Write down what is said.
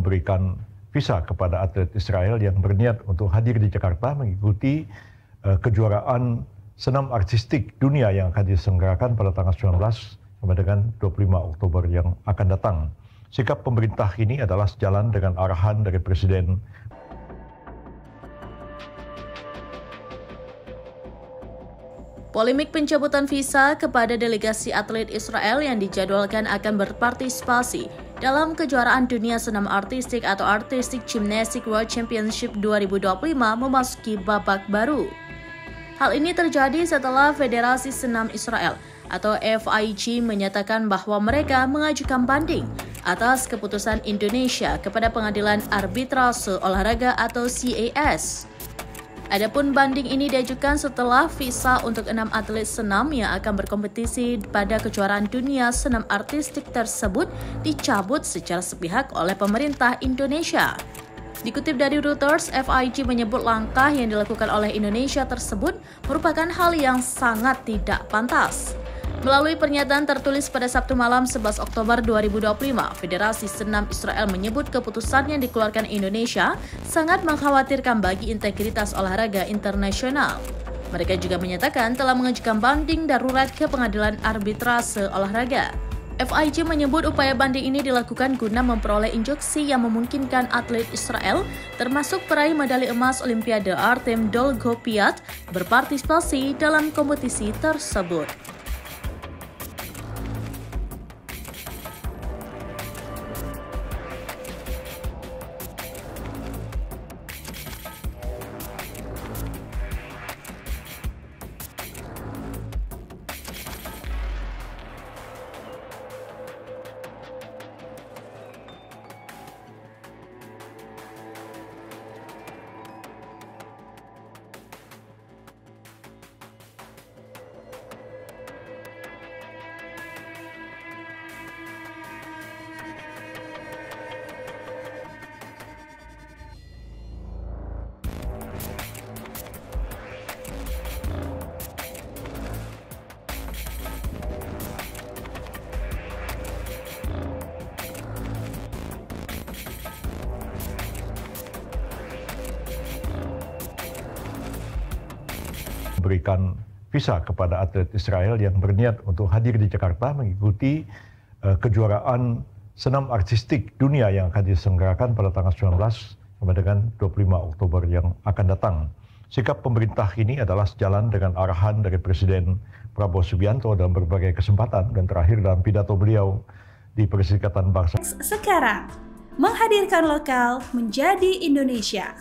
memberikan visa kepada atlet Israel yang berniat untuk hadir di Jakarta mengikuti kejuaraan senam artistik dunia yang akan diselenggarakan pada tanggal 19 sampai dengan 25 Oktober yang akan datang. Sikap pemerintah ini adalah sejalan dengan arahan dari Presiden. Polemik pencabutan visa kepada delegasi atlet Israel yang dijadwalkan akan berpartisipasi dalam kejuaraan dunia senam artistik atau Artistic Gymnastics World Championship 2025 memasuki babak baru. Hal ini terjadi setelah Federasi Senam Israel atau FIG menyatakan bahwa mereka mengajukan banding atas keputusan Indonesia kepada Pengadilan Arbitrase Olahraga atau CAS. Adapun banding ini diajukan setelah visa untuk 6 atlet senam yang akan berkompetisi pada kejuaraan dunia senam artistik tersebut dicabut secara sepihak oleh pemerintah Indonesia. Dikutip dari Reuters, FIG menyebut langkah yang dilakukan oleh Indonesia tersebut merupakan hal yang sangat tidak pantas. Melalui pernyataan tertulis pada Sabtu malam 11 Oktober 2025, Federasi Senam Israel menyebut keputusan yang dikeluarkan Indonesia sangat mengkhawatirkan bagi integritas olahraga internasional. Mereka juga menyatakan telah mengajukan banding darurat ke Pengadilan Arbitrase Olahraga. FIG menyebut upaya banding ini dilakukan guna memperoleh instruksi yang memungkinkan atlet Israel, termasuk peraih medali emas Olimpiade Artem Dolgopiat, berpartisipasi dalam kompetisi tersebut. Memberikan visa kepada atlet Israel yang berniat untuk hadir di Jakarta mengikuti kejuaraan senam artistik dunia yang akan diselenggarakan pada tanggal 19 sampai dengan 25 Oktober yang akan datang. Sikap pemerintah ini adalah sejalan dengan arahan dari Presiden Prabowo Subianto dalam berbagai kesempatan dan terakhir dalam pidato beliau di Perserikatan Bangsa. Sekarang menghadirkan lokal menjadi Indonesia.